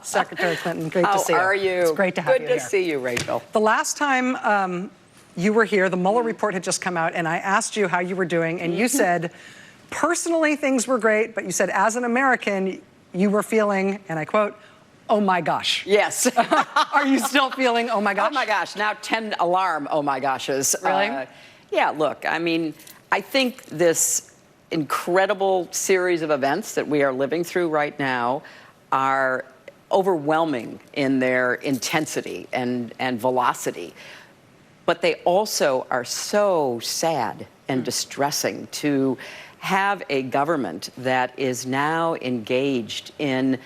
Secretary Clinton, great to see you. How are you? It's great to have you here. Good to see you, Rachel. The last time you were here, the Mueller report had just come out, and I asked you how you were doing, and you said, personally, things were great, but you said, as an American, you were feeling, and I quote, oh my gosh. Yes. Are you still feeling, oh my gosh? Oh my gosh, now 10 alarm oh my goshes. Really? Yeah, look, I mean, I think this incredible series of events that we are living through right now are overwhelming in their intensity and velocity. But they also are so sad and distressing to have a government that is now engaged in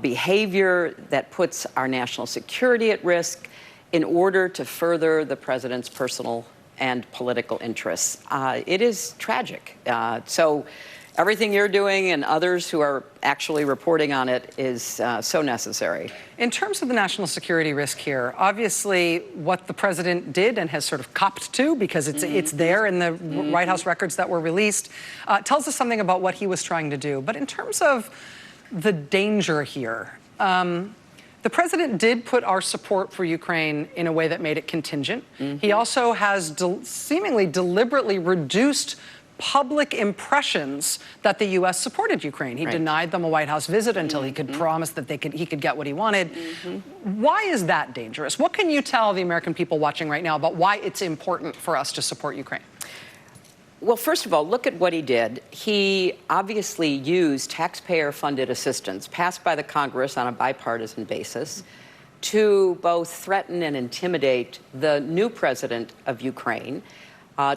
behavior that puts our national security at risk in order to further the president's personal and political interests. It is tragic. So everything you're doing and others who are actually reporting on it is so necessary. In terms of the national security risk here, obviously what the president did and has sort of copped to, because it's there in the White House records that were released, tells us something about what he was trying to do. But in terms of the danger here, the president did put our support for Ukraine in a way that made it contingent. He also has seemingly deliberately reduced public impressions that the U.S. supported Ukraine. He denied them a White House visit until he could promise that he could get what he wanted. Why is that dangerous? What can you tell the American people watching right now about why it's important for us to support Ukraine? Well, first of all, look at what he did. He obviously used taxpayer-funded assistance passed by the Congress on a bipartisan basis to both threaten and intimidate the new president of Ukraine,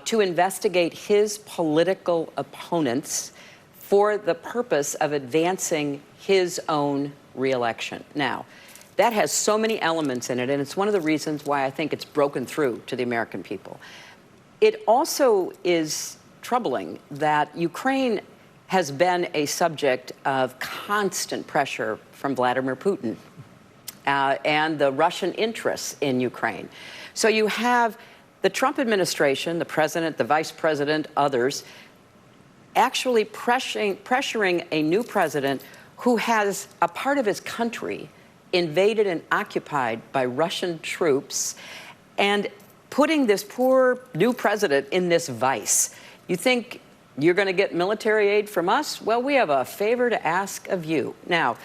to investigate his political opponents for the purpose of advancing his own reelection. Now, that has so many elements in it, and it's one of the reasons why I think it's broken through to the American people. It also is troubling that Ukraine has been a subject of constant pressure from Vladimir Putin and the Russian interests in Ukraine. So you have the Trump administration, the president, the vice president, others, actually pressuring a new president who has a part of his country invaded and occupied by Russian troops, and putting this poor new president in this vice. You think you're going to get military aid from us? Well, we have a favor to ask of you. Now,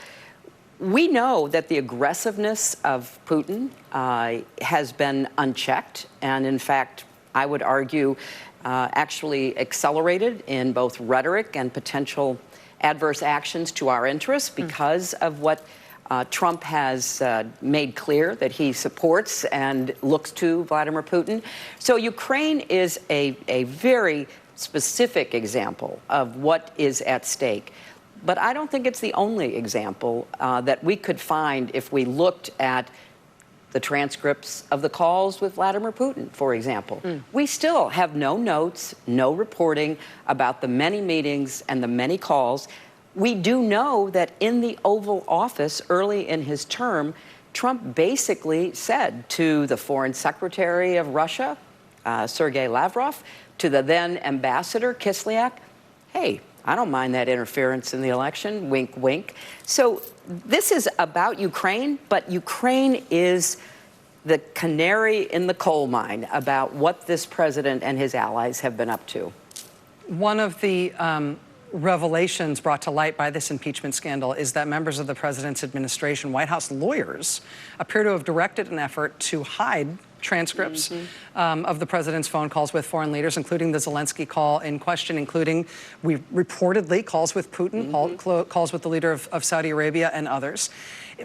we know that the aggressiveness of Putin has been unchecked, and in fact, I would argue, actually accelerated in both rhetoric and potential adverse actions to our interests because of what Trump has made clear that he supports and looks to Vladimir Putin. So Ukraine is a very specific example of what is at stake. But I don't think it's the only example that we could find if we looked at the transcripts of the calls with Vladimir Putin, for example. We still have no notes, no reporting about the many meetings and the many calls. We do know that in the Oval Office early in his term, Trump basically said to the Foreign Secretary of Russia, Sergei Lavrov, to the then Ambassador Kislyak, hey, I don't mind that interference in the election, wink, wink. So this is about Ukraine, but Ukraine is the canary in the coal mine about what this president and his allies have been up to. One of the revelations brought to light by this impeachment scandal is that members of the president's administration, White House lawyers, appear to have directed an effort to hide transcripts of the president's phone calls with foreign leaders, including the Zelensky call in question, including, reportedly, calls with Putin, calls with the leader of Saudi Arabia and others.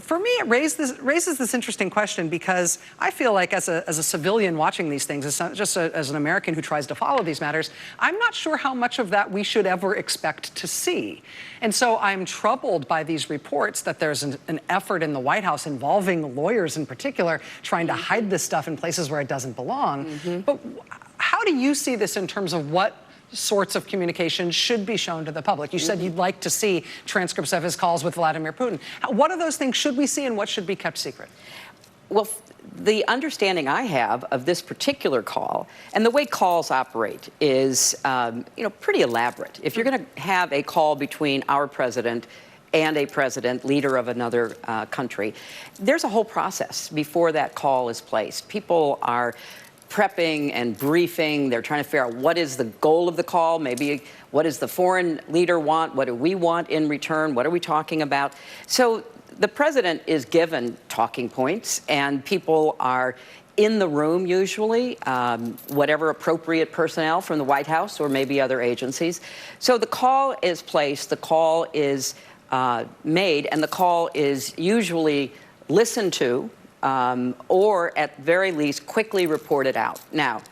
For me, it raises this interesting question because I feel like as a civilian watching these things, as an American who tries to follow these matters, I'm not sure how much of that we should ever expect to see. And so I'm troubled by these reports that there's an effort in the White House involving lawyers in particular, trying to hide this stuff in places where it doesn't belong. But how do you see this in terms of what sorts of communication should be shown to the public? You said you'd like to see transcripts of his calls with Vladimir Putin. What of those things should we see and what should be kept secret? Well, the understanding I have of this particular call and the way calls operate is, pretty elaborate. If you're going to have a call between our president and a president, leader of another country. There's a whole process before that call is placed. People are prepping and briefing. They're trying to figure out what is the goal of the call, maybe what does the foreign leader want, what do we want in return, what are we talking about. So the president is given talking points, and people are in the room usually, whatever appropriate personnel from the White House or maybe other agencies. So the call is placed, the call is made, and the call is usually listened to, or at very least quickly reported out. Now,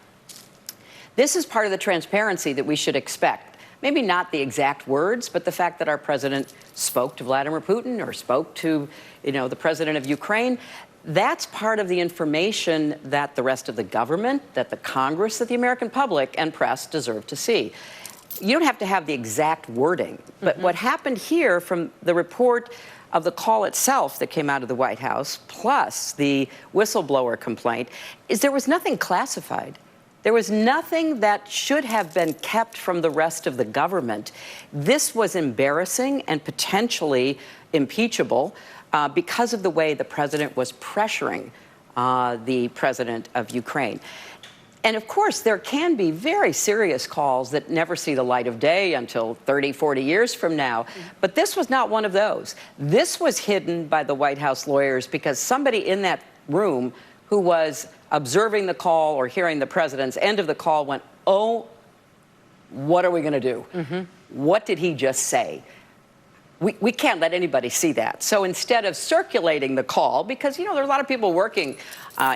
this is part of the transparency that we should expect. Maybe not the exact words, but the fact that our president spoke to Vladimir Putin or spoke to, the president of Ukraine. That's part of the information that the rest of the government, that the Congress, that the American public and press deserve to see. You don't have to have the exact wording, but what happened here from the report of the call itself that came out of the White House, plus the whistleblower complaint, is there was nothing classified. There was nothing that should have been kept from the rest of the government. This was embarrassing and potentially impeachable because of the way the president was pressuring the president of Ukraine. And of course, there can be very serious calls that never see the light of day until 30, 40 years from now. But this was not one of those. This was hidden by the White House lawyers because somebody in that room who was observing the call or hearing the president's end of the call went, oh, what are we going to do? What did he just say? We can't let anybody see that. So instead of circulating the call, because, there are a lot of people working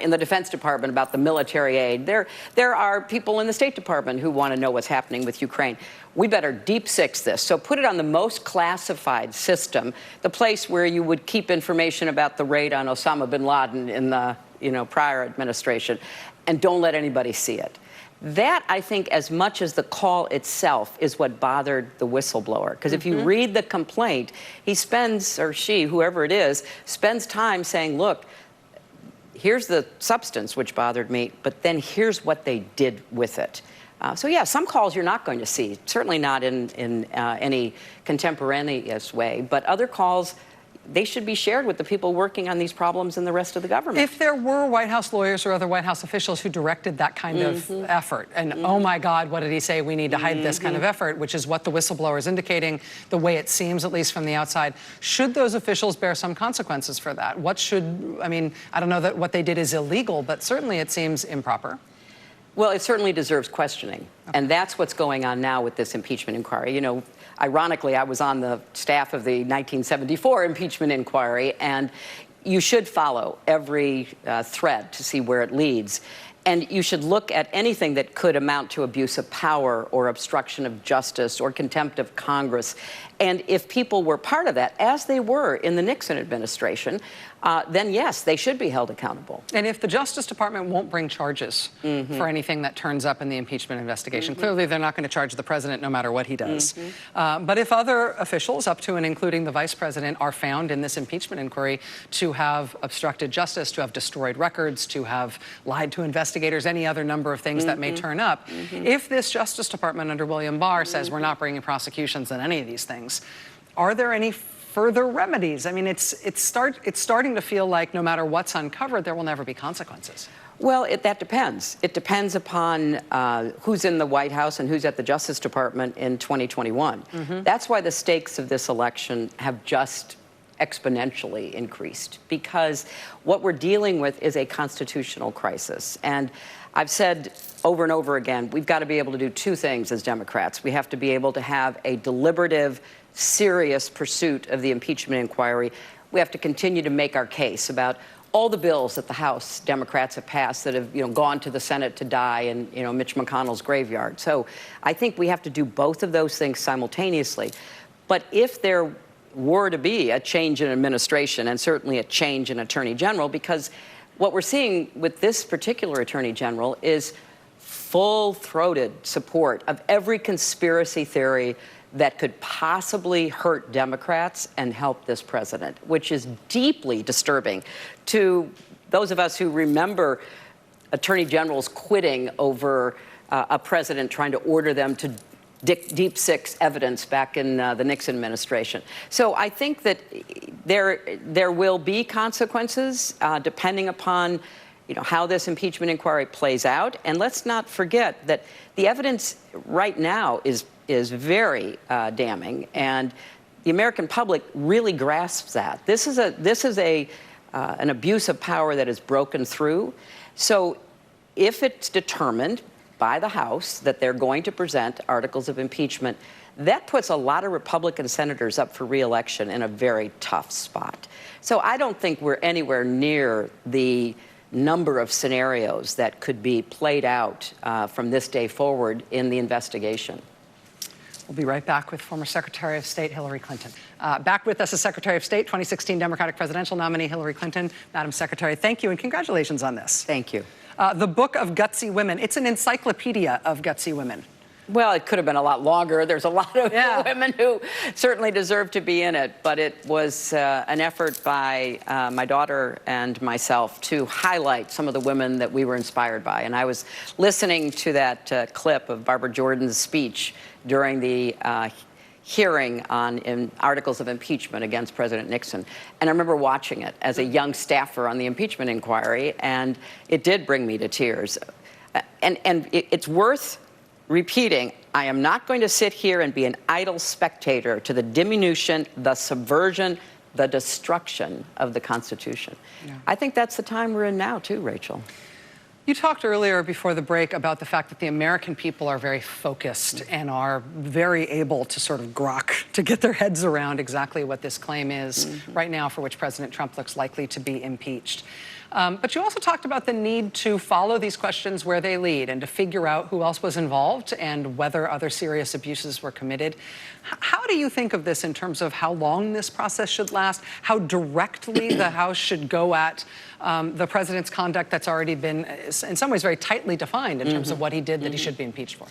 in the Defense Department about the military aid. There are people in the State Department who want to know what's happening with Ukraine. We better deep six this. So put it on the most classified system, the place where you would keep information about the raid on Osama bin Laden in the prior administration, and don't let anybody see it. That, I think, as much as the call itself, is what bothered the whistleblower. Because if you read the complaint, he spends, or she, whoever it is, spends time saying, look, here's the substance which bothered me, but then here's what they did with it. So, yeah, some calls you're not going to see, certainly not in any contemporaneous way, but other calls, they should be shared with the people working on these problems and the rest of the government. If there were White House lawyers or other White House officials who directed that kind of effort, and oh my God, what did he say? We need to hide this kind of effort, which is what the whistleblower is indicating, the way it seems, at least from the outside. Should those officials bear some consequences for that? I don't know that what they did is illegal, but certainly it seems improper. Well, it certainly deserves questioning. Okay. And that's what's going on now with this impeachment inquiry. Ironically, I was on the staff of the 1974 impeachment inquiry, and you should follow every thread to see where it leads. And you should look at anything that could amount to abuse of power or obstruction of justice or contempt of Congress. And if people were part of that, as they were in the Nixon administration, then yes, they should be held accountable. And if the Justice Department won't bring charges for anything that turns up in the impeachment investigation, clearly they're not going to charge the president no matter what he does. But if other officials, up to and including the vice president, are found in this impeachment inquiry to have obstructed justice, to have destroyed records, to have lied to investigators, any other number of things that may turn up, if this Justice Department under William Barr says we're not bringing prosecutions on any of these things, are there any further remedies? I mean, it's starting to feel like no matter what's uncovered, there will never be consequences. Well, that depends. It depends upon who's in the White House and who's at the Justice Department in 2021. That's why the stakes of this election have just exponentially increased, because what we're dealing with is a constitutional crisis. And I've said over and over again, we've got to be able to do two things as Democrats. We have to be able to have a deliberative, serious pursuit of the impeachment inquiry. We have to continue to make our case about all the bills that the House Democrats have passed that have, gone to the Senate to die in, Mitch McConnell's graveyard. So I think we have to do both of those things simultaneously. But if there were to be a change in administration, and certainly a change in Attorney General, because what we're seeing with this particular Attorney General is full-throated support of every conspiracy theory that could possibly hurt Democrats and help this president, which is deeply disturbing to those of us who remember attorney generals quitting over a president trying to order them to Deep Six evidence back in the Nixon administration. So I think that there will be consequences depending upon how this impeachment inquiry plays out. And let's not forget that the evidence right now is very damning, and the American public really grasps that. This is an abuse of power that is broken through. So if it's determined by the House that they're going to present articles of impeachment, that puts a lot of Republican senators up for re-election in a very tough spot. So I don't think we're anywhere near the number of scenarios that could be played out from this day forward in the investigation. We'll be right back with former Secretary of State Hillary Clinton. Back with us as Secretary of State, 2016 Democratic presidential nominee Hillary Clinton. Madam Secretary, thank you and congratulations on this. Thank you. The Book of Gutsy Women. It's an encyclopedia of gutsy women. Well, it could have been a lot longer. There's a lot of women who certainly deserve to be in it, but it was an effort by my daughter and myself to highlight some of the women that we were inspired by. And I was listening to that clip of Barbara Jordan's speech during the hearing on articles of impeachment against President Nixon. And I remember watching it as a young staffer on the impeachment inquiry, and it did bring me to tears. And it's worth repeating, I am not going to sit here and be an idle spectator to the diminution, the subversion, the destruction of the Constitution. Yeah. I think that's the time we're in now, too, Rachel. You talked earlier before the break about the fact that the American people are very focused and are very able to sort of grok, to get their heads around exactly what this claim is right now for which President Trump looks likely to be impeached. But you also talked about the need to follow these questions where they lead and to figure out who else was involved and whether other serious abuses were committed. How do you think of this in terms of how long this process should last, how directly the House should go at the president's conduct that's already been, in some ways, very tightly defined in terms of what he did that he should be impeached for?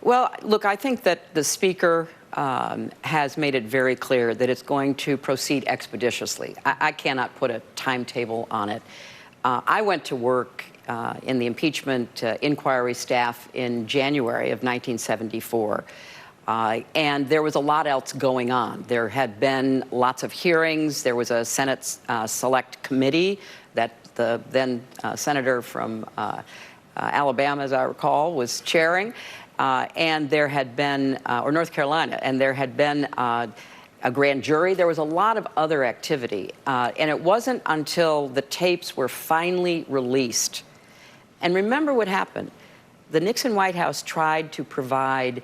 Well, look, I think that the Speaker has made it very clear that it's going to proceed expeditiously. I cannot put a timetable on it. I went to work in the impeachment inquiry staff in January of 1974. And there was a lot else going on. There had been lots of hearings. There was a Senate Select Committee that the then senator from Alabama, as I recall, was chairing. And there had been, or North Carolina, and there had been a grand jury. There was a lot of other activity. And it wasn't until the tapes were finally released. And remember what happened. The Nixon White House tried to provide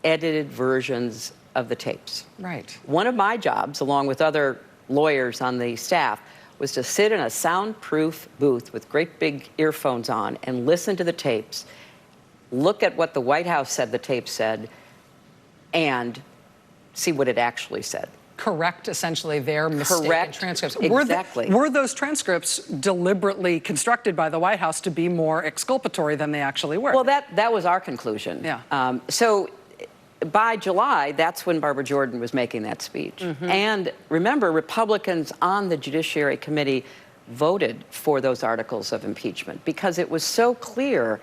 edited versions of the tapes. Right. One of my jobs, along with other lawyers on the staff, was to sit in a soundproof booth with great big earphones on and listen to the tapes, look at what the White House said the tape said, and see what it actually said. Correct, essentially, their mistaken transcripts. Exactly. Were those transcripts deliberately constructed by the White House to be more exculpatory than they actually were? Well, that was our conclusion. Yeah. So by July, that's when Barbara Jordan was making that speech. And remember, Republicans on the Judiciary Committee voted for those articles of impeachment because it was so clear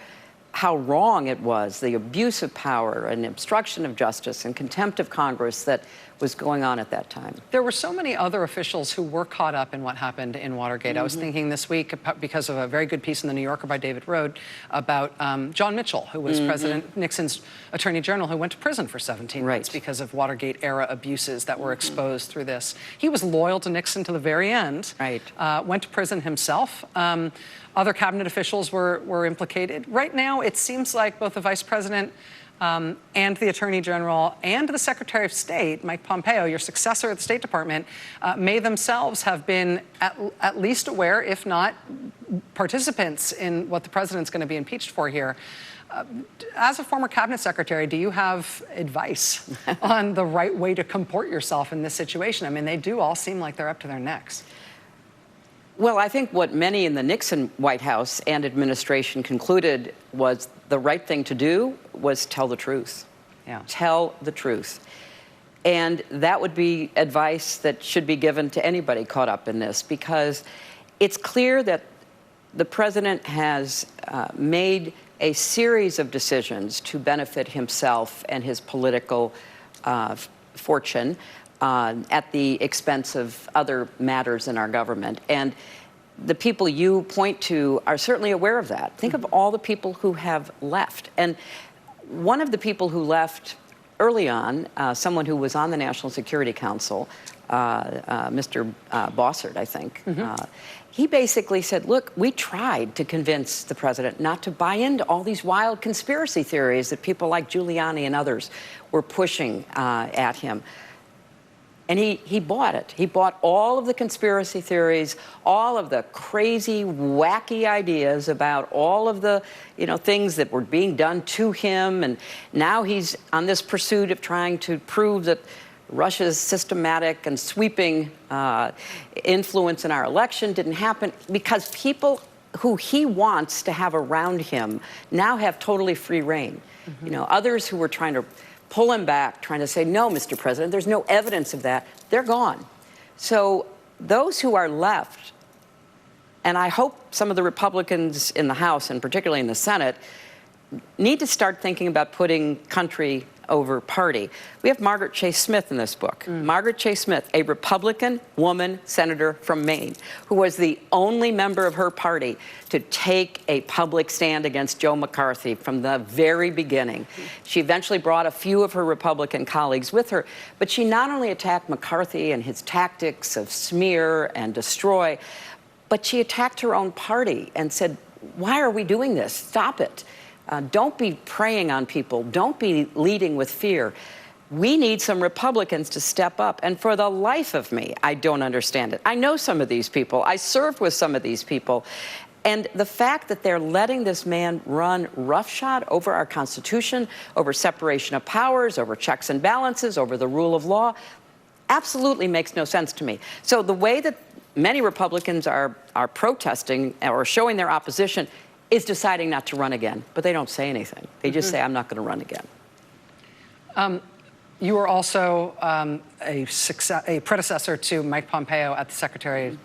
how wrong it was, the abuse of power and obstruction of justice and contempt of Congress that was going on at that time. There were so many other officials who were caught up in what happened in Watergate. I was thinking this week, because of a very good piece in The New Yorker by David Rode, about John Mitchell, who was President Nixon's Attorney General, who went to prison for 17 months because of Watergate-era abuses that were exposed through this. He was loyal to Nixon to the very end, went to prison himself. Other cabinet officials were implicated. Right now, it seems like both the Vice President and the Attorney General and the Secretary of State, Mike Pompeo, your successor at the State Department, may themselves have been at least aware, if not participants in what the president's going to be impeached for here. As a former cabinet secretary, do you have advice on the right way to comport yourself in this situation? I mean, they do all seem like they're up to their necks. Well, I think what many in the Nixon White House and administration concluded was the right thing to do was tell the truth. Yeah. Tell the truth. And that would be advice that should be given to anybody caught up in this, because it's clear that the president has made a series of decisions to benefit himself and his political fortune at the expense of other matters in our government. And the people you point to are certainly aware of that. Think of all the people who have left. And one of the people who left early on, someone who was on the National Security Council, Mr. Bossert, I think, he basically said, look, we tried to convince the president not to buy into all these wild conspiracy theories that people like Giuliani and others were pushing at him. And he bought it. He bought all of the conspiracy theories, all of the crazy, wacky ideas about all of the, things that were being done to him. And now he's on this pursuit of trying to prove that Russia's systematic and sweeping influence in our election didn't happen, because people who he wants to have around him now have totally free rein. Others who were trying to pull him back, trying to say, no, Mr. President, there's no evidence of that, they're gone. So those who are left, and I hope some of the Republicans in the House, and particularly in the Senate, need to start thinking about putting country over party. We have Margaret Chase Smith in this book. Margaret Chase Smith, a Republican woman senator from Maine, who was the only member of her party to take a public stand against Joe McCarthy from the very beginning. She eventually brought a few of her Republican colleagues with her, but she not only attacked McCarthy and his tactics of smear and destroy, but she attacked her own party and said, why are we doing this? Stop it. Don't be preying on people. Don't be leading with fear. We need some Republicans to step up. And for the life of me, I don't understand it. I know some of these people. I served with some of these people. And the fact that they're letting this man run roughshod over our Constitution, over separation of powers, over checks and balances, over the rule of law, absolutely makes no sense to me. So the way that many Republicans are protesting or showing their opposition is deciding not to run again, but they don't say anything. They just say, I'm not going to run again. You were also a predecessor to Mike Pompeo as Secretary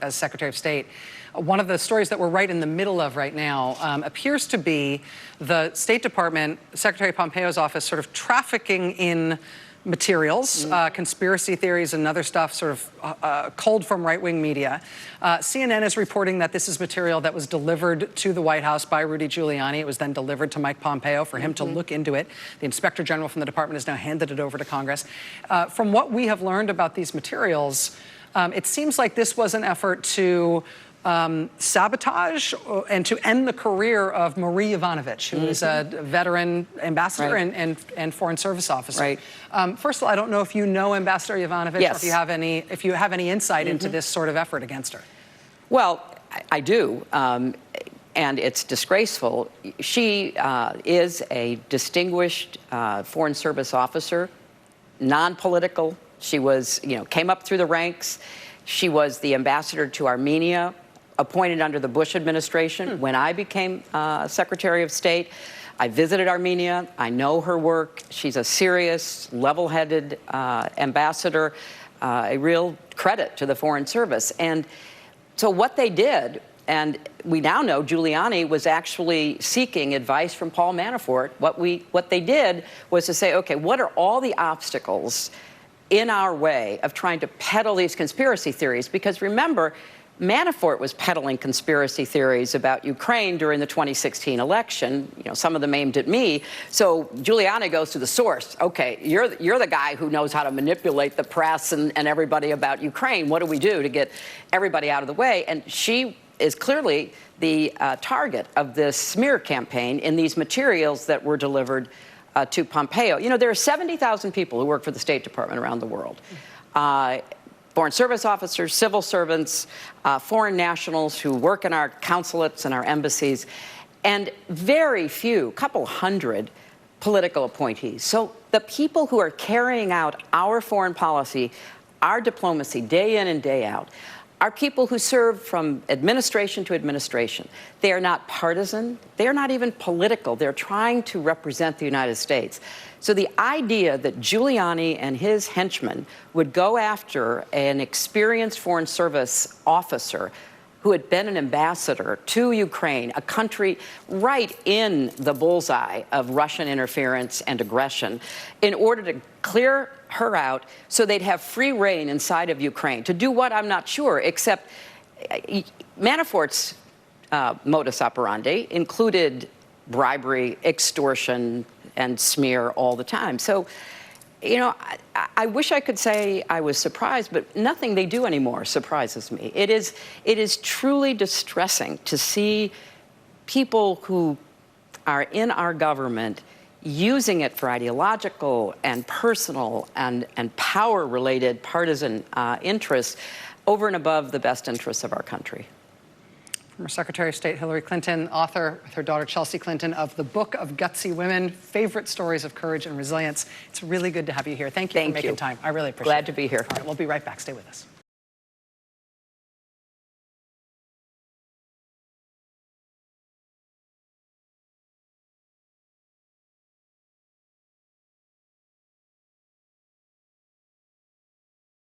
of State. One of the stories that we're right in the middle of right now appears to be the State Department, Secretary Pompeo's office, sort of trafficking in materials, conspiracy theories and other stuff sort of culled from right-wing media. CNN is reporting that this is material that was delivered to the White House by Rudy Giuliani. It was then delivered to Mike Pompeo for him to look into it. The Inspector General from the department has now handed it over to Congress. From what we have learned about these materials, it seems like this was an effort to sabotage and to end the career of Marie Yovanovitch, who is a veteran ambassador and foreign service officer. Right. First of all, I don't know if you know Ambassador Yovanovitch, yes, or if you have any insight into this sort of effort against her. Well, I do. And it's disgraceful. She is a distinguished foreign service officer, non-political. She was, came up through the ranks. She was the ambassador to Armenia, appointed under the Bush administration. When I became Secretary of State, I visited Armenia. I know her work. She's a serious, level-headed ambassador, a real credit to the Foreign Service. And so what they did, and we now know Giuliani was actually seeking advice from Paul Manafort. What they did was to say, okay, what are all the obstacles in our way of trying to peddle these conspiracy theories? Because remember, Manafort was peddling conspiracy theories about Ukraine during the 2016 election, some of them aimed at me. So Giuliani goes to the source. Okay, you're the guy who knows how to manipulate the press and everybody about Ukraine. What do we do to get everybody out of the way? And she is clearly the target of this smear campaign in these materials that were delivered to Pompeo. There are 70,000 people who work for the State Department around the world. Foreign service officers, civil servants, foreign nationals who work in our consulates and our embassies, and very few, couple hundred, political appointees. So the people who are carrying out our foreign policy, our diplomacy, day in and day out, are people who serve from administration to administration. They are not partisan. They are not even political. They're trying to represent the United States. So the idea that Giuliani and his henchmen would go after an experienced Foreign Service officer who had been an ambassador to Ukraine, a country right in the bullseye of Russian interference and aggression, in order to clear her out so they'd have free reign inside of Ukraine. To do what, I'm not sure, except Manafort's modus operandi included bribery, extortion, and smear all the time. So, you know, I wish I could say I was surprised, but nothing they do anymore surprises me. It is truly distressing to see people who are in our government using it for ideological and personal and power-related partisan interests over and above the best interests of our country. Former Secretary of State Hillary Clinton, author with her daughter Chelsea Clinton of the Book of Gutsy Women, favorite stories of courage and resilience. It's really good to have you here. Thank you for making time. I really appreciate it. Glad to be here. All right, we'll be right back. Stay with us.